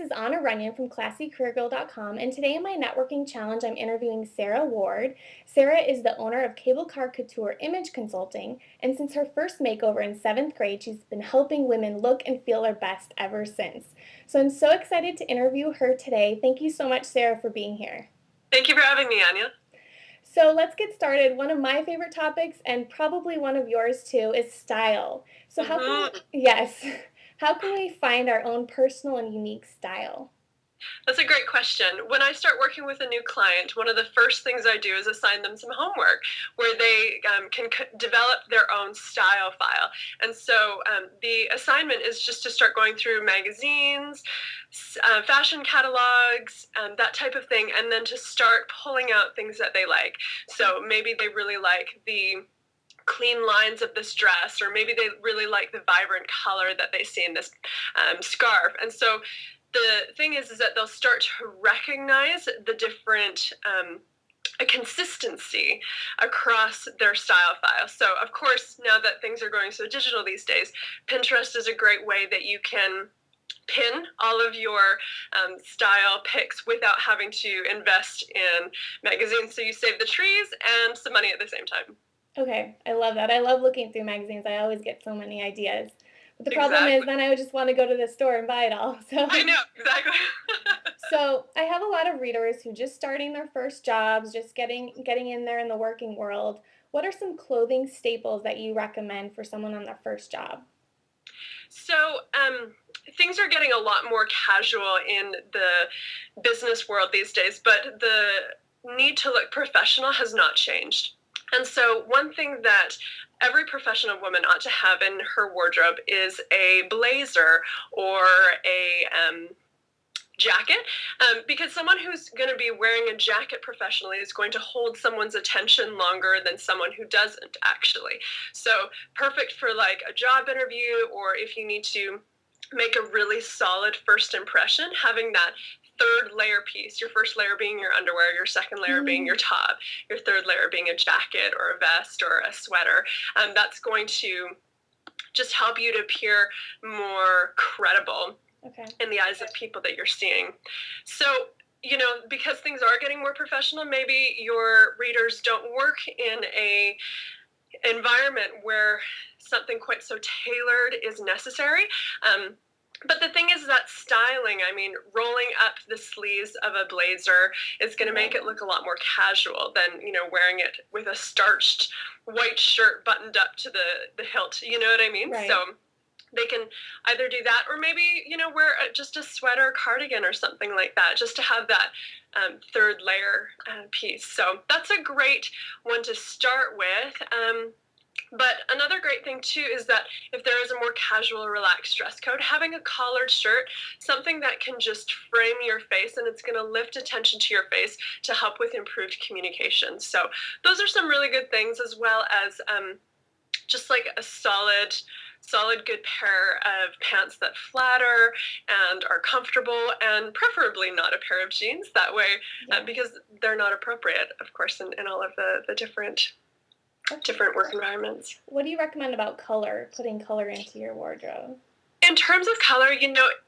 This is Anna Runyon from ClassyCareerGirl.com, and today in my networking challenge, I'm interviewing Sarah Ward. Sarah is the owner of Cable Car Couture Image Consulting, and since her first makeover in seventh grade, she's been helping women look and feel their best ever since. So I'm so excited to interview her today. Thank you so much, Sarah, for being here. Thank you for having me, Anya. So let's get started. One of my favorite topics, and probably one of yours too, is style. So yes, how can we find our own personal and unique style? That's a great question. When I start working with a new client, one of the first things I do is assign them some homework where they can develop their own style file. And so the assignment is just to start going through magazines, fashion catalogs, that type of thing, and then to start pulling out things that they like. So maybe they really like the clean lines of this dress, or maybe they really like the vibrant color that they see in this scarf. And so the thing is that they'll start to recognize the different a consistency across their style file. So of course, now that things are going so digital these days, Pinterest is a great way that you can pin all of your style picks without having to invest in magazines. So you save the trees and some money at the same time. Okay, I love that. I love looking through magazines. I always get so many ideas. But the problem is Exactly. then I would just want to go to the store and buy it all. I know, exactly. So I have a lot of readers who just starting their first jobs, just getting in there in the working world. What are some clothing staples that you recommend for someone on their first job? So things are getting a lot more casual in the business world these days, but the need to look professional has not changed. And so one thing that every professional woman ought to have in her wardrobe is a blazer or a jacket, because someone who's going to be wearing a jacket professionally is going to hold someone's attention longer than someone who doesn't, actually. So perfect for like a job interview, or if you need to make a really solid first impression, having that third layer piece, your first layer being your underwear, your second layer being your top, your third layer being a jacket or a vest or a sweater, that's going to just help you to appear more credible in the eyes of people that you're seeing. So, because things are getting more professional, maybe your readers don't work in a environment where something quite so tailored is necessary. But the thing is that styling, rolling up the sleeves of a blazer is going to make it look a lot more casual than, wearing it with a starched white shirt buttoned up to the hilt. You know what I mean? Right. So they can either do that, or maybe, wear just a sweater cardigan or something like that, just to have that third layer piece. So that's a great one to start with. But another great thing too is that if there is a more casual, relaxed dress code, having a collared shirt, something that can just frame your face and it's going to lift attention to your face to help with improved communication. So those are some really good things, as well as just like a solid good pair of pants that flatter and are comfortable, and preferably not a pair of jeans that way, because they're not appropriate, of course, in all of the different work environments. What do you recommend about color, putting color into your wardrobe? In terms of color,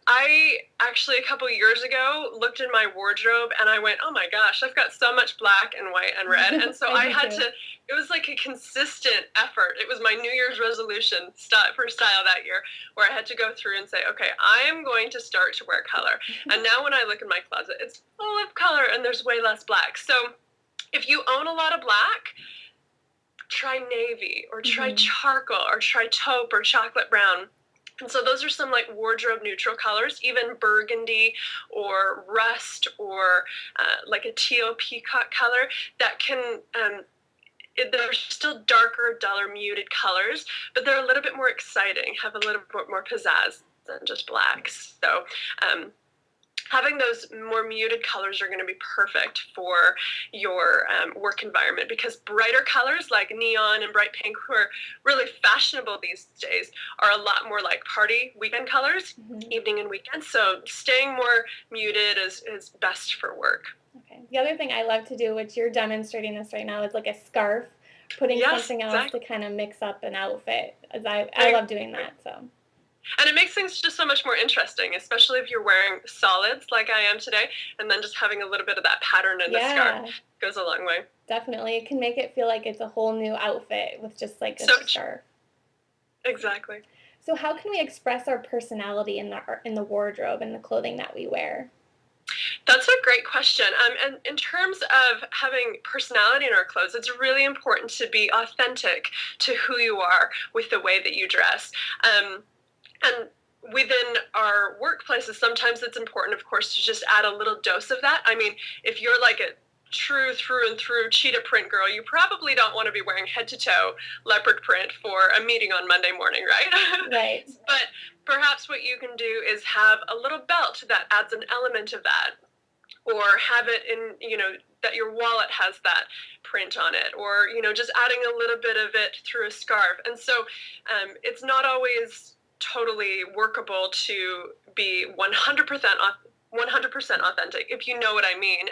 I actually a couple years ago looked in my wardrobe and I went, oh my gosh, I've got so much black and white and red. And so I had to, it was like a consistent effort. It was my New Year's resolution for style that year, where I had to go through and say, okay, I am going to start to wear color. And now when I look in my closet, it's full of color and there's way less black. So if you own a lot of black, try navy, or try charcoal, or try taupe or chocolate brown. And so those are some like wardrobe neutral colors, even burgundy or rust, or like a teal peacock color that can, they're still darker, duller, muted colors, but they're a little bit more exciting, have a little bit more pizzazz than just blacks. So having those more muted colors are going to be perfect for your work environment, because brighter colors like neon and bright pink, who are really fashionable these days, are a lot more like party weekend colors, evening and weekend. So staying more muted is best for work. Okay. The other thing I love to do, which you're demonstrating this right now, is like a scarf, putting something else to kind of mix up an outfit. I love doing that. So. And it makes things just so much more interesting, especially if you're wearing solids like I am today, and then just having a little bit of that pattern in the scarf Yeah, goes a long way. definitely. It can make it feel like it's a whole new outfit with just like a So scarf. exactly. So how can we express our personality in the wardrobe and the clothing that we wear? That's a great question. And in terms of having personality in our clothes, it's really important to be authentic to who you are with the way that you dress. And within our workplaces, sometimes it's important, of course, to just add a little dose of that. I mean, if you're like a true through and through cheetah print girl, you probably don't want to be wearing head to toe leopard print for a meeting on Monday morning, right? Right. But perhaps what you can do is have a little belt that adds an element of that, or have it in, that your wallet has that print on it, or, just adding a little bit of it through a scarf. And so it's not always totally workable to be 100% authentic, if you know what I mean.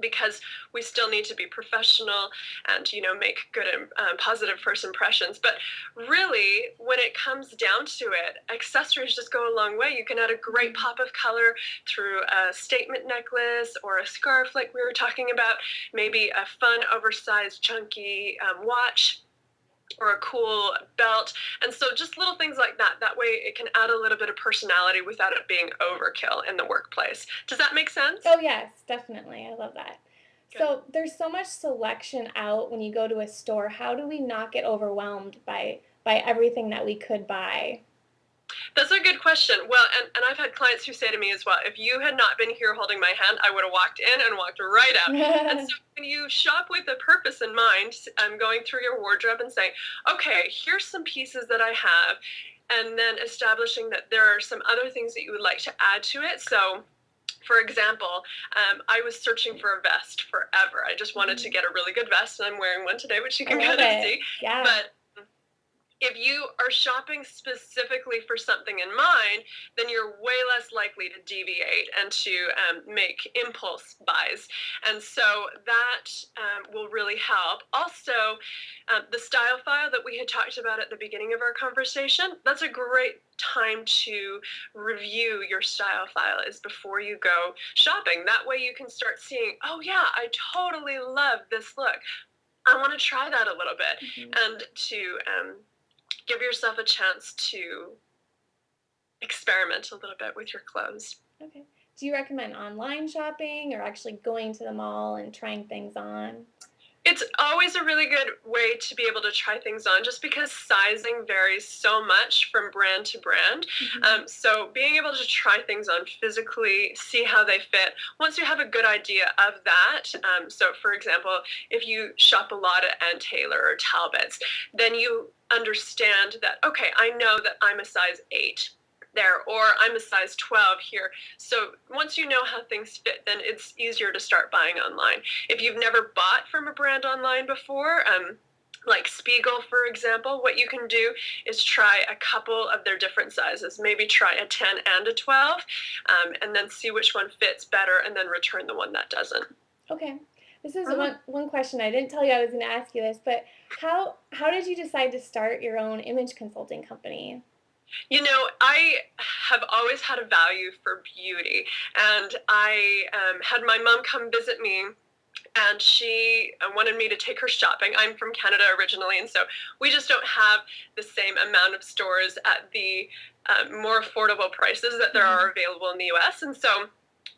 Because we still need to be professional and make good and positive first impressions. But really, when it comes down to it, accessories just go a long way. You can add a great pop of color through a statement necklace or a scarf like we were talking about, maybe a fun oversized chunky watch or a cool belt. And so just little things like that. That way it can add a little bit of personality without it being overkill in the workplace. Does that make sense? Oh, yes, definitely. I love that. Good. So there's so much selection out when you go to a store. How do we not get overwhelmed by everything that we could buy? That's a good question. Well, and I've had clients who say to me as well, if you had not been here holding my hand, I would have walked in and walked right out. And so when you shop with a purpose in mind, going through your wardrobe and saying, okay, here's some pieces that I have, and then establishing that there are some other things that you would like to add to it. So for example, I was searching for a vest forever. I just wanted to get a really good vest, and I'm wearing one today, which you can kind of see. Yeah. But if you are shopping specifically for something in mind, then you're way less likely to deviate and to make impulse buys. And so that will really help. Also, the style file that we had talked about at the beginning of our conversation, that's a great time to review your style file is before you go shopping. That way you can start seeing, oh yeah, I totally love this look. I want to try that a little bit. And to give yourself a chance to experiment a little bit with your clothes. Okay. Do you recommend online shopping or actually going to the mall and trying things on? It's always a really good way to be able to try things on, just because sizing varies so much from brand to brand. So being able to try things on physically, see how they fit, once you have a good idea of that. So for example, if you shop a lot at Ann Taylor or Talbot's, then you understand that, okay, I know that I'm a size 8 there, or I'm a size 12 here. So once you know how things fit, then it's easier to start buying online. If you've never bought from a brand online before, like Spiegel, for example, what you can do is try a couple of their different sizes. Maybe try a 10 and a 12, and then see which one fits better, and then return the one that doesn't. Okay. This is one question. I didn't tell you I was going to ask you this, but how did you decide to start your own image consulting company? I have always had a value for beauty, and I had my mom come visit me, and she wanted me to take her shopping. I'm from Canada originally, and so we just don't have the same amount of stores at the more affordable prices that there are available in the US. And so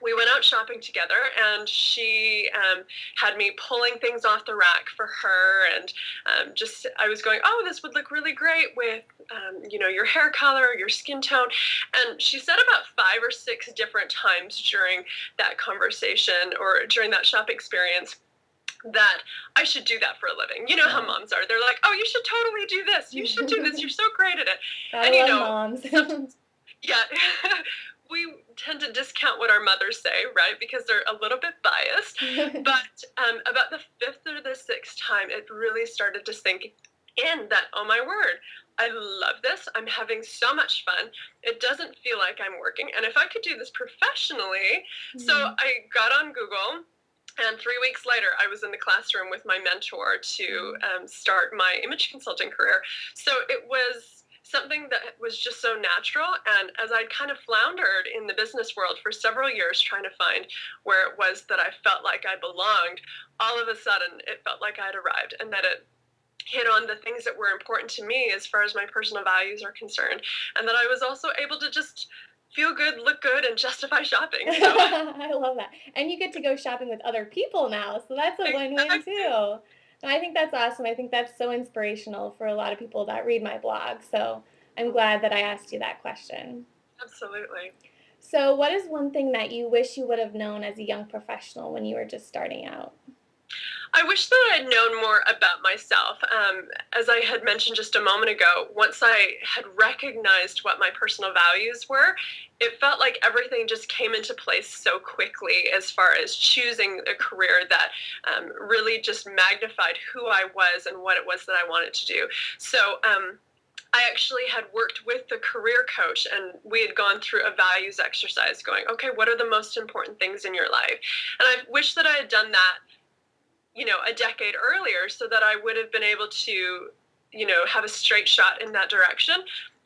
we went out shopping together, and she had me pulling things off the rack for her, and I was going, oh, this would look really great with your hair color, your skin tone. And she said about 5 or 6 different times during that conversation or during that shop experience that I should do that for a living. You know how moms are. They're like, oh, you should totally do this. You should do this. You're so great at it. I love moms. Yeah. We tend to discount what our mothers say, right? Because they're a little bit biased. But about the 5th or the 6th time, it really started to sink in that, oh my word, I love this. I'm having so much fun. It doesn't feel like I'm working. And if I could do this professionally, so I got on Google, and 3 weeks later, I was in the classroom with my mentor to start my image consulting career. So it was something that was just so natural. And as I'd kind of floundered in the business world for several years trying to find where it was that I felt like I belonged, all of a sudden it felt like I'd arrived, and that it hit on the things that were important to me as far as my personal values are concerned, and that I was also able to just feel good, look good, and justify shopping. So I love that. And you get to go shopping with other people now, so that's a win-win exactly, too. And I think that's awesome. I think that's so inspirational for a lot of people that read my blog. So I'm glad that I asked you that question. absolutely. So, what is one thing that you wish you would have known as a young professional when you were just starting out? I wish that I'd known more about myself. As I had mentioned just a moment ago, once I had recognized what my personal values were, it felt like everything just came into place so quickly as far as choosing a career that really just magnified who I was and what it was that I wanted to do. So, I actually had worked with the career coach, and we had gone through a values exercise going, okay, what are the most important things in your life? And I wish that I had done that, a decade earlier, so that I would have been able to, have a straight shot in that direction.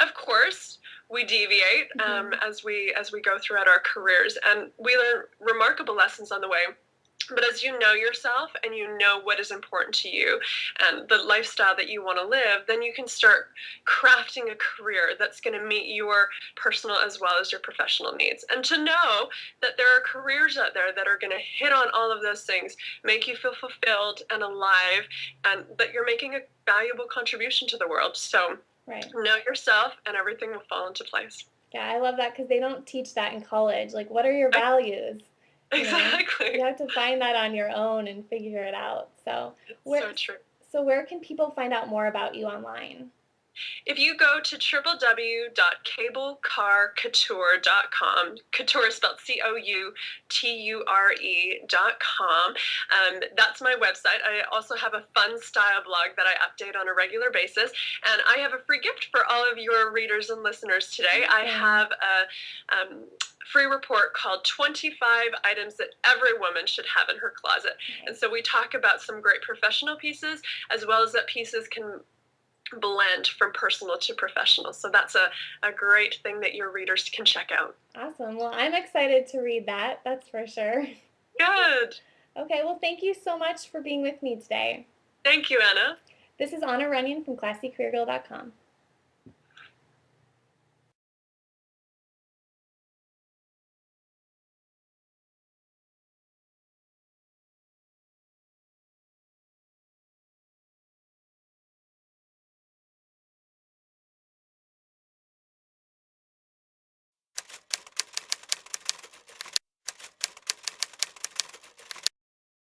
Of course, we deviate Hmm. as we go throughout our careers, and we learn remarkable lessons on the way. But as you know yourself and you know what is important to you and the lifestyle that you want to live, then you can start crafting a career that's going to meet your personal as well as your professional needs. And to know that there are careers out there that are going to hit on all of those things, make you feel fulfilled and alive, and that you're making a valuable contribution to the world. So Right. know yourself and everything will fall into place. Yeah, I love that because they don't teach that in college. Like, what are your values? You know, Exactly. you have to find that on your own and figure it out. So, It's where so true. where can people find out more about you online? If you go to www.cablecarcouture.com, couture is spelled couture.com, that's my website. I also have a fun style blog that I update on a regular basis. And I have a free gift for all of your readers and listeners today. I Awesome. have a free report called 25 Items That Every Woman Should Have in Her Closet. And Nice. so we talk about some great professional pieces, as well as that pieces can blend from personal to professional. So that's a great thing that your readers can check out. Awesome. Well, I'm excited to read that. That's for sure. Good. Okay, well, thank you so much for being with me today. Thank you, Anna. This is Anna Runyon from ClassyCareerGirl.com.